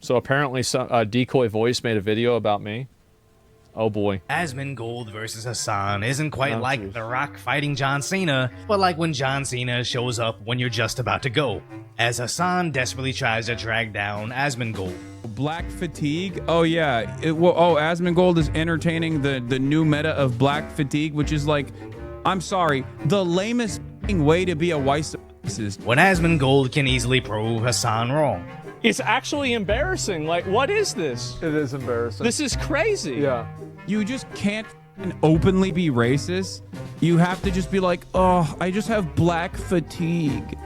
So apparently some decoy voice made a video about me. Oh boy. Asmongold versus Hassan isn't quite Oh, like geez. The Rock fighting John Cena, but like when John Cena shows up when you're just about to go, as Hassan desperately tries to drag down Asmongold. Black fatigue. Oh yeah. Asmongold is entertaining the new meta of black fatigue, which is like, I'm sorry, the lamest way to be a white supremacist. When Asmongold can easily prove Hassan wrong. It's actually embarrassing. Like, what is this? It is embarrassing. This is crazy. Yeah. You just can't openly be racist. You have to just be like, oh, I just have black fatigue.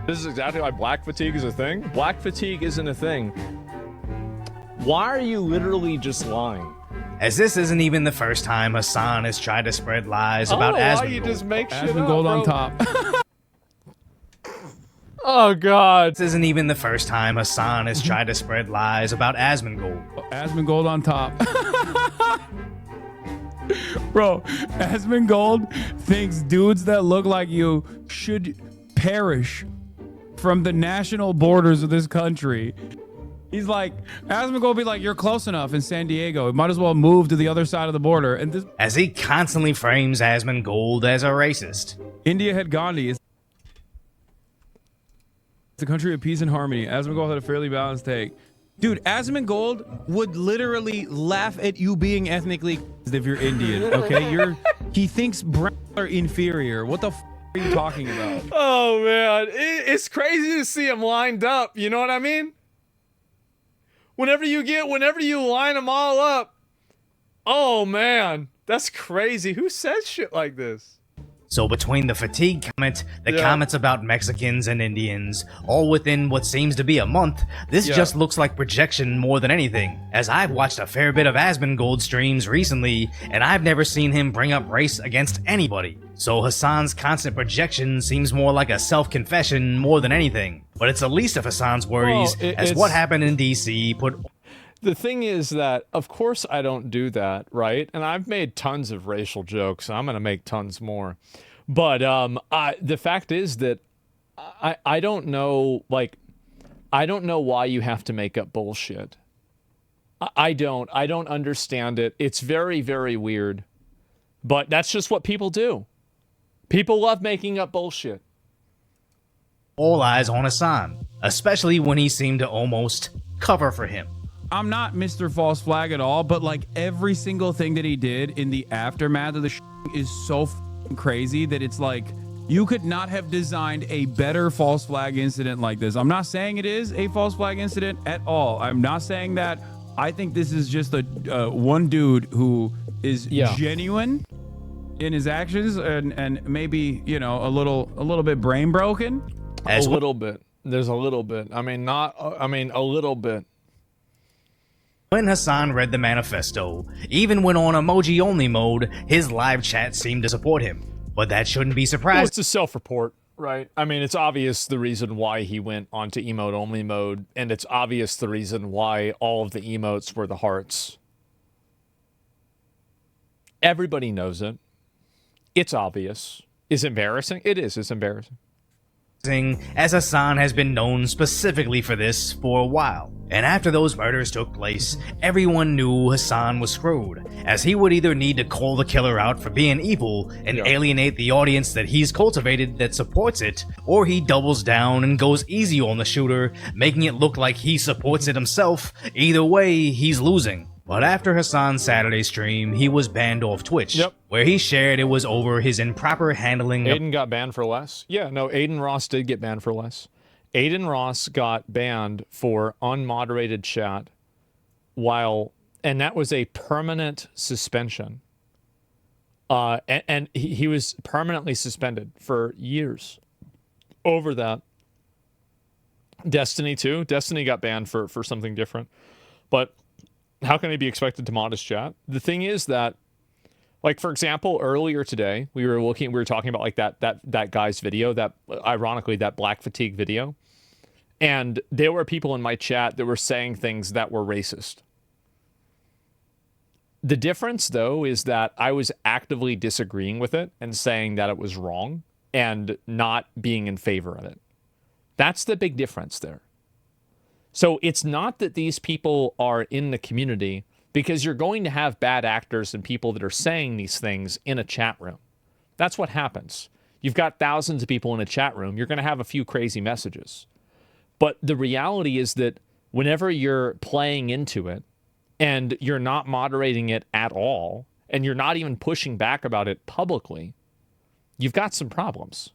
This is exactly why black fatigue is a thing. Black fatigue isn't a thing. Why are you literally just lying? As this isn't even the first time Hassan has tried to spread lies about Why Asmongold. you just make shit Asmongold up, on bro? top. Oh god. This isn't even the first time Hassan has tried to spread lies about Asmongold. Asmongold on top. Bro, Asmongold thinks dudes that look like you should perish from the national borders of this country. He's like, Asmongold be like, you're close enough in San Diego. Might as well move to the other side of the border. And this, As he constantly frames Asmongold as a racist. India had Gandhi. It's a country of peace and harmony. Asmongold had a fairly balanced take. Dude, Asmongold would literally laugh at you being ethnically if you're Indian, okay? He thinks brown are inferior. What the f are you talking about? Oh man, it's crazy to see them lined up. You know what I mean? Whenever you line them all up, oh man, that's crazy. Who says shit like this? So between the fatigue comment, the comments about Mexicans and Indians, all within what seems to be a month, this just looks like projection more than anything, as I've watched a fair bit of Asmongold streams recently, and I've never seen him bring up race against anybody. So Hassan's constant projection seems more like a self-confession more than anything. But it's the least of Hassan's worries, as what happened in DC put... The thing is that, of course, I don't do that, right? And I've made tons of racial jokes. I'm going to make tons more. But the fact is that I don't know, like, I don't know why you have to make up bullshit. I don't understand it. It's very, very weird. But that's just what people do. People love making up bullshit. All eyes on Hassan, especially when he seemed to almost cover for him. I'm not Mr. False Flag at all, but like every single thing that he did in the aftermath of the is so crazy that it's like you could not have designed a better false flag incident like this. I'm not saying it is a false flag incident at all. I'm not saying that. I think this is just a one dude who is genuine in his actions and maybe, you know, a little bit brain broken. A little bit. There's a little bit. I mean, a little bit. When Hassan read the manifesto, even when on emoji-only mode, his live chat seemed to support him. But that shouldn't be surprising. Well, it's a self-report, right? I mean, it's obvious the reason why he went onto emote-only mode, and it's obvious the reason why all of the emotes were the hearts. Everybody knows it. It's obvious. Is it embarrassing? It is. It's embarrassing. As Hassan has been known specifically for this for a while. And after those murders took place, everyone knew Hassan was screwed, as he would either need to call the killer out for being evil and alienate the audience that he's cultivated that supports it, or he doubles down and goes easy on the shooter, making it look like he supports it himself. Either way, he's losing. But after Hassan's Saturday stream, he was banned off Twitch, where he shared it was over his improper handling of... Aiden got banned for less. Yeah, no, Aiden Ross did get banned for less. Aiden Ross got banned for unmoderated chat and that was a permanent suspension. And he was permanently suspended for years over that. Destiny too. Destiny got banned for something different. But how can he be expected to mod his chat? The thing is that, like, for example, earlier today, we were talking about like that guy's video, that ironically, that black fatigue video. And there were people in my chat that were saying things that were racist. The difference, though, is that I was actively disagreeing with it and saying that it was wrong and not being in favor of it. That's the big difference there. So it's not that these people are in the community, because you're going to have bad actors and people that are saying these things in a chat room. That's what happens. You've got thousands of people in a chat room. You're going to have a few crazy messages. But the reality is that whenever you're playing into it and you're not moderating it at all, and you're not even pushing back about it publicly, you've got some problems.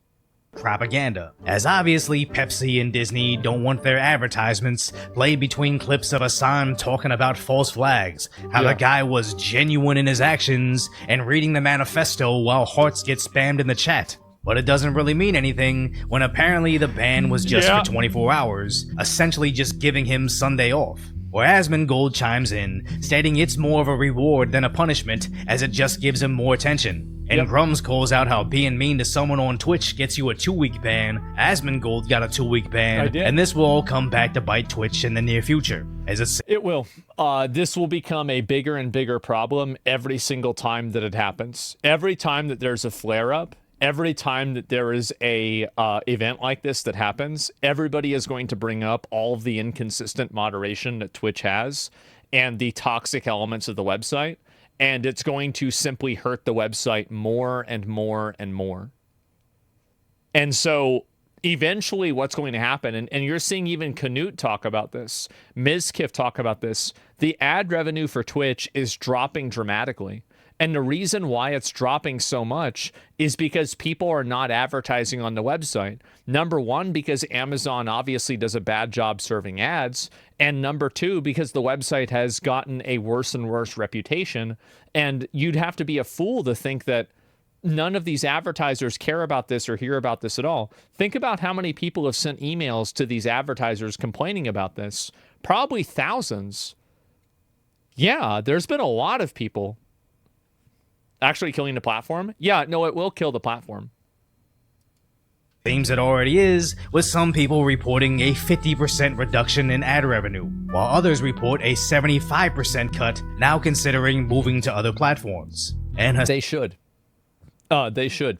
Propaganda, as obviously Pepsi and Disney don't want their advertisements played between clips of Hassan talking about false flags, how the guy was genuine in his actions, and reading the manifesto while hearts get spammed in the chat. But it doesn't really mean anything when apparently the ban was just for 24 hours, essentially just giving him Sunday off. Where Asmongold chimes in, stating it's more of a reward than a punishment, as it just gives him more attention. And Grums calls out how being mean to someone on Twitch gets you a 2-week ban. Asmongold got a 2-week ban, and this will all come back to bite Twitch in the near future. As it will. This will become a bigger and bigger problem every single time that it happens. Every time that there's a flare-up, every time that there is a event like this that happens, everybody is going to bring up all of the inconsistent moderation that Twitch has and the toxic elements of the website, and it's going to simply hurt the website more and more and more. And so eventually what's going to happen, and you're seeing even Canute talk about this, Mizkif talk about this, the ad revenue for Twitch is dropping dramatically. And the reason why it's dropping so much is because people are not advertising on the website. Number one, because Amazon obviously does a bad job serving ads. And number two, because the website has gotten a worse and worse reputation. And you'd have to be a fool to think that none of these advertisers care about this or hear about this at all. Think about how many people have sent emails to these advertisers complaining about this. Probably thousands. Yeah, there's been a lot of people actually killing the platform. Yeah, no, it will kill the platform. Seems it already is, with some people reporting a 50% reduction in ad revenue, while others report a 75% cut, now considering moving to other platforms. And they should. They should.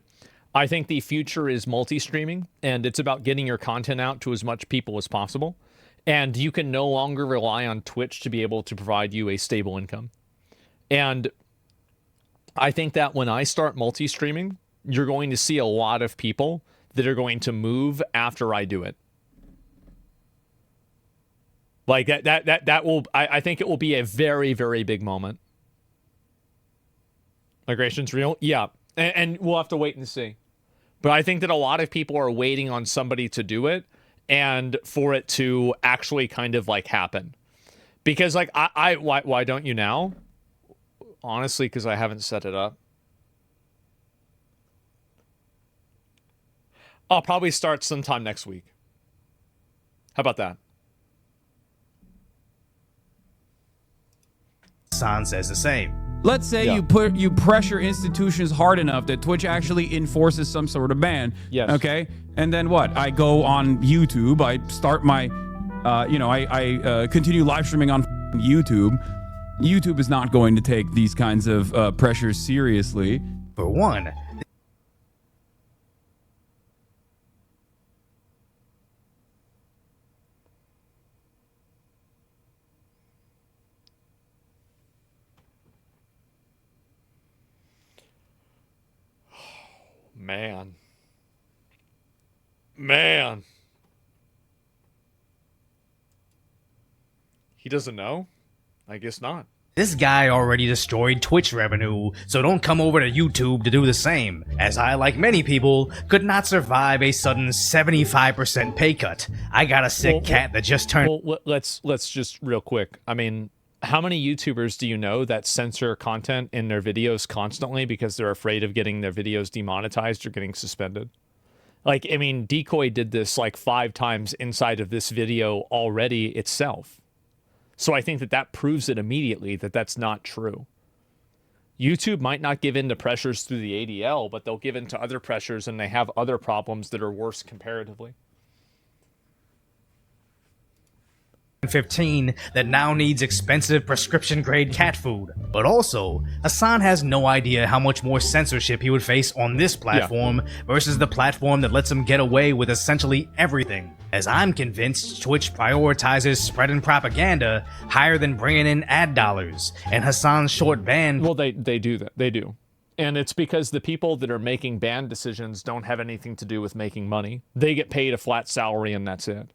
I think the future is multi-streaming, and it's about getting your content out to as much people as possible. And you can no longer rely on Twitch to be able to provide you a stable income. And I think that when I start multi-streaming, you're going to see a lot of people that are going to move after I do it. Like that will, I think it will be a very, very big moment. Migration's real? Yeah. And we'll have to wait and see. But I think that a lot of people are waiting on somebody to do it and for it to actually kind of like happen. Because like, why don't you now? Honestly, because I haven't set it up. I'll probably start sometime next week. How about that? San says the same. Let's say you pressure institutions hard enough that Twitch actually enforces some sort of ban. Yes. Okay. And then what? I go on YouTube. I start my, I continue live streaming on YouTube. YouTube is not going to take these kinds of pressures seriously. For one, Man. He doesn't know? I guess not. this guy already destroyed Twitch revenue, so don't come over to YouTube to do the same, as I, like many people, could not survive a sudden 75% pay cut. I got a sick cat that just turned... Well, let's just real quick. I mean, how many YouTubers do you know that censor content in their videos constantly because they're afraid of getting their videos demonetized or getting suspended? Like, I mean, Decoy did this like 5 times inside of this video already itself. So I think that that proves it immediately that that's not true. YouTube might not give in to pressures through the ADL, but they'll give in to other pressures, and they have other problems that are worse comparatively. 15 that now needs expensive prescription grade cat food. But also, Hassan has no idea how much more censorship he would face on this platform versus the platform that lets him get away with essentially everything. As I'm convinced Twitch prioritizes spreading propaganda higher than bringing in ad dollars, and Hassan's short ban... Well, they do that. They do. And it's because the people that are making ban decisions don't have anything to do with making money. They get paid a flat salary and that's it.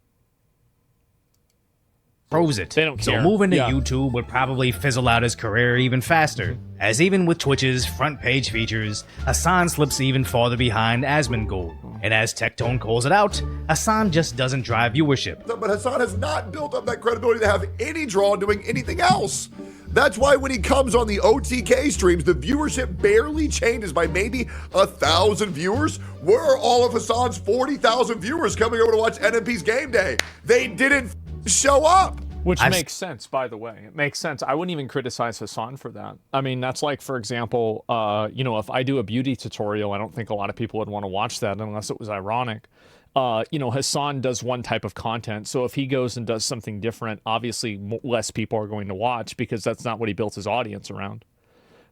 Froze it. They don't care. So moving to YouTube would probably fizzle out his career even faster, as even with Twitch's front page features, Hassan slips even farther behind Asmongold. And as Tectone calls it out, Hassan just doesn't drive viewership. But Hassan has not built up that credibility to have any draw doing anything else. That's why when he comes on the OTK streams, the viewership barely changes by maybe 1,000 viewers. Where are all of Hassan's 40,000 viewers coming over to watch NMP's game day? They didn't show up. Which makes sense, by the way. It makes sense. I wouldn't even criticize Hassan for that. I mean, that's like, for example, you know, if I do a beauty tutorial, I don't think a lot of people would want to watch that unless it was ironic. You know, Hassan does one type of content, so if he goes and does something different, obviously less people are going to watch because that's not what he built his audience around.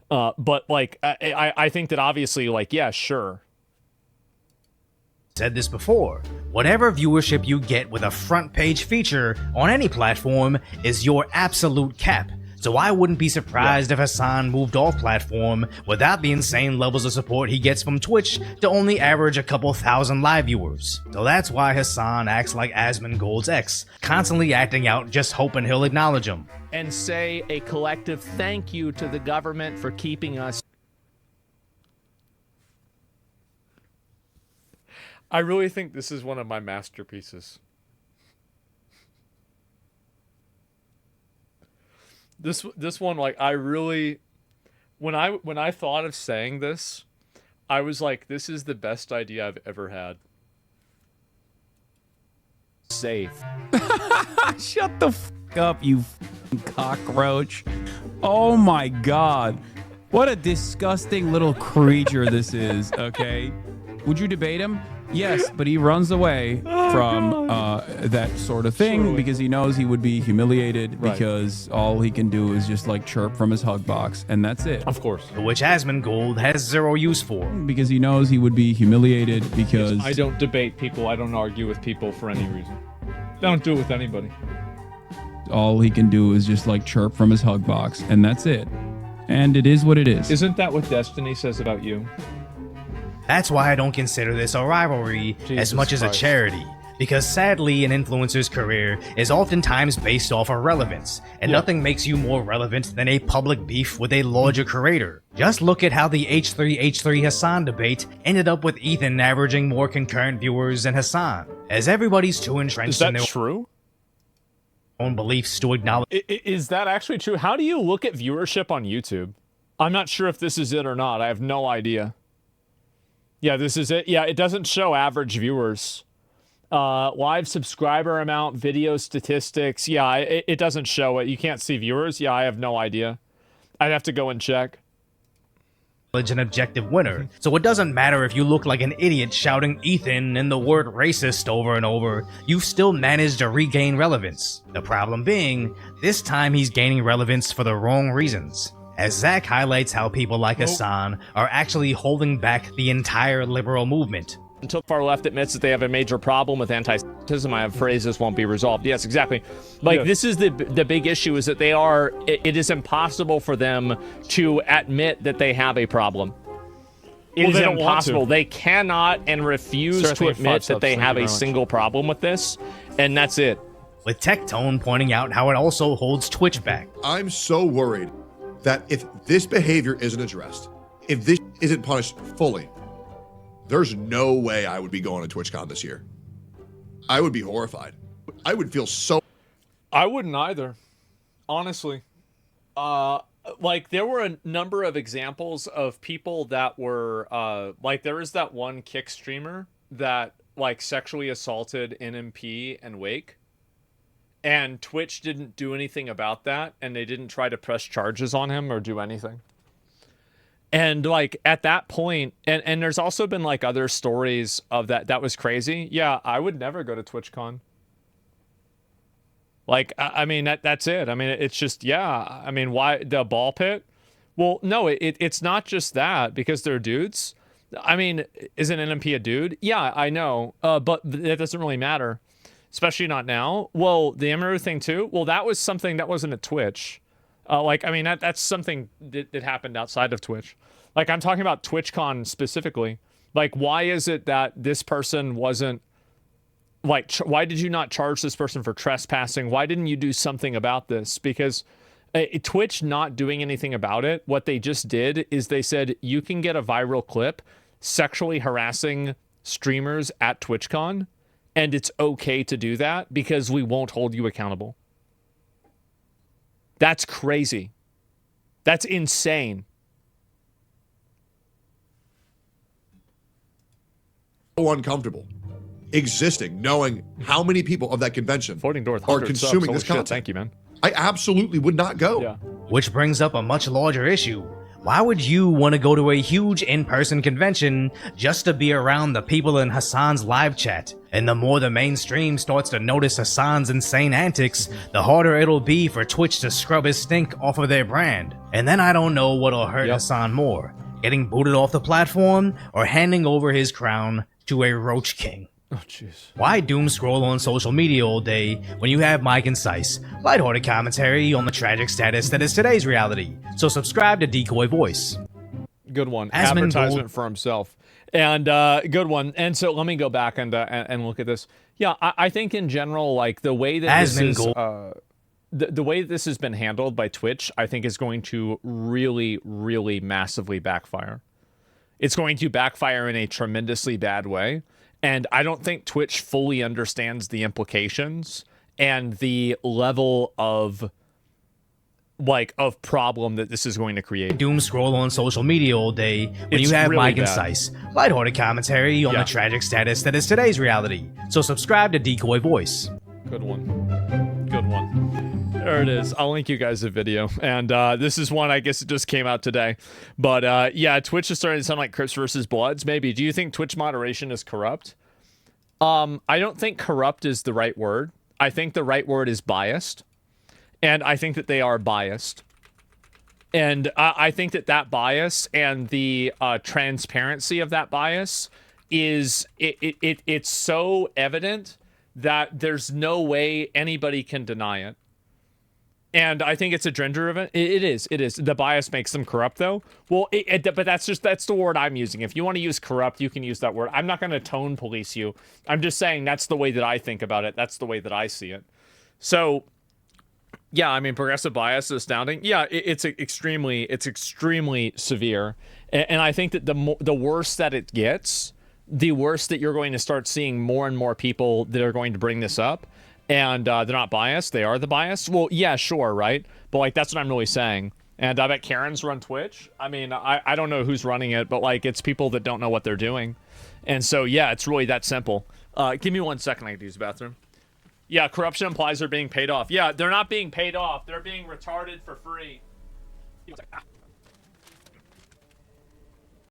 But, like, I think that obviously, like, yeah, sure. Said this before, whatever viewership you get with a front page feature on any platform is your absolute cap. So I wouldn't be surprised if Hassan moved off platform without the insane levels of support he gets from Twitch to only average a couple thousand live viewers. So that's why Hassan acts like Asmongold's ex, constantly acting out just hoping he'll acknowledge him. And say a collective thank you to the government for keeping us. I really think this is one of my masterpieces. This one, like, I really, when I thought of saying this, I was like, this is the best idea I've ever had. Safe. Shut the f up, you cockroach. Oh my god. What a disgusting little creature this is, okay? Would you debate him? Yes, but he runs away from that sort of thing because he knows he would be humiliated because all he can do is just like chirp from his hug box, and that's it. Of course. Which Asmongold has zero use for. Because he knows he would be humiliated because... I don't debate people. I don't argue with people for any reason. I don't do it with anybody. All he can do is just like chirp from his hug box, and that's it. And it is what it is. Isn't that what Destiny says about you? That's why I don't consider this a rivalry as much as a charity, because sadly an influencer's career is oftentimes based off of relevance, and nothing makes you more relevant than a public beef with a larger creator. Just look at how the H3H3 Hassan debate ended up with Ethan averaging more concurrent viewers than Hassan, as everybody's too entrenched in their own beliefs to acknowledge. Is that actually true? How do you look at viewership on YouTube? I'm not sure if this is it or not. I have no idea. Yeah, this is it. Yeah, it doesn't show average viewers. Live subscriber amount, video statistics. Yeah, it doesn't show it. You can't see viewers. Yeah, I have no idea. I'd have to go and check. An objective winner. So it doesn't matter if you look like an idiot shouting Ethan and the word racist over and over, you've still managed to regain relevance. The problem being, this time he's gaining relevance for the wrong reasons. As Zach highlights how people like Hassan are actually holding back the entire liberal movement. Until far left admits that they have a major problem with anti-Semitism, I have phrases won't be resolved. Yes, exactly. Like, this is the big issue, is that it is impossible for them to admit that they have a problem. It is impossible. They cannot and refuse to admit that they have a single problem with this, and that's it. With Tectone pointing out how it also holds Twitch back. I'm so worried that if this behavior isn't addressed, if this isn't punished fully, there's no way I would be going to TwitchCon this year. I would be horrified. I would feel so... I wouldn't either, honestly. Like, there were a number of examples of people that were, like, there is that one Kick streamer that, like, sexually assaulted NMP and Wake. And Twitch didn't do anything about that, and they didn't try to press charges on him or do anything. And, like, at that point, and there's also been, like, other stories of that was crazy. Yeah, I would never go to TwitchCon. Like, I mean, that's it. I mean, it's just, yeah. I mean, why the ball pit? Well, no, it's not just that because they're dudes. I mean, is an NMP a dude? Yeah, I know. But that doesn't really matter, especially not now. Well, the Amaru thing too. Well, that was something that wasn't at Twitch. Like, I mean, that's something that happened outside of Twitch. Like, I'm talking about TwitchCon specifically. Like, why is it that this person wasn't, like, why did you not charge this person for trespassing? Why didn't you do something about this? Because Twitch not doing anything about it, what they just did is they said, you can get a viral clip sexually harassing streamers at TwitchCon, and it's okay to do that because we won't hold you accountable. That's crazy. That's insane. So uncomfortable existing, knowing how many people of that convention Floating door with are 100 consuming subs. this Holy content. shit, thank you, man. I absolutely would not go. Yeah. Which brings up a much larger issue. Why would you want to go to a huge in-person convention just to be around the people in Hassan's live chat? And the more the mainstream starts to notice Hassan's insane antics, the harder it'll be for Twitch to scrub his stink off of their brand. And then I don't know what'll hurt Hassan more, getting booted off the platform or handing over his crown to a Roach King. Oh, jeez. Why doom scroll on social media all day when you have my concise, lighthearted commentary on the tragic status that is today's reality? So subscribe to Decoy Voice. Good one. Asmongold. Advertisement for himself. And good one. And so let me go back and look at this. Yeah, I think in general, like the way that this is, the way that this has been handled by Twitch, I think is going to really, really massively backfire. It's going to backfire in a tremendously bad way. And I don't think Twitch fully understands the implications and the level of, like, of problem that this is going to create. Doom scroll on social media all day when It's you have really my bad. concise, lighthearted commentary on the tragic status that is today's reality. So subscribe to Decoy Voice. Good one. Good one. There it is. I'll link you guys a video. And this is one, I guess it just came out today. But yeah, Twitch is starting to sound like Crips versus Bloods, maybe. Do you think Twitch moderation is corrupt? I don't think corrupt is the right word. I think the right word is biased. And I think that they are biased. And I think that that bias and the transparency of that bias is, it's so evident that there's no way anybody can deny it. And I think it's a gender event. It is. The bias makes them corrupt, though. Well, but that's the word I'm using. If you want to use corrupt, you can use that word. I'm not going to tone police you. I'm just saying that's the way that I think about it. That's the way that I see it. So, yeah, I mean, progressive bias is astounding. Yeah, it's extremely severe. And I think that the worse that it gets, the worse that you're going to start seeing more and more people that are going to bring this up. And they're not biased. They are the bias. Well, yeah, sure, right? But, like, that's what I'm really saying. And I bet Karens run Twitch. I mean, I don't know who's running it, but, like, it's people that don't know what they're doing. And so, yeah, it's really that simple. Give me 1 second. I can use the bathroom. Yeah, corruption implies they're being paid off. Yeah, they're not being paid off. They're being retarded for free.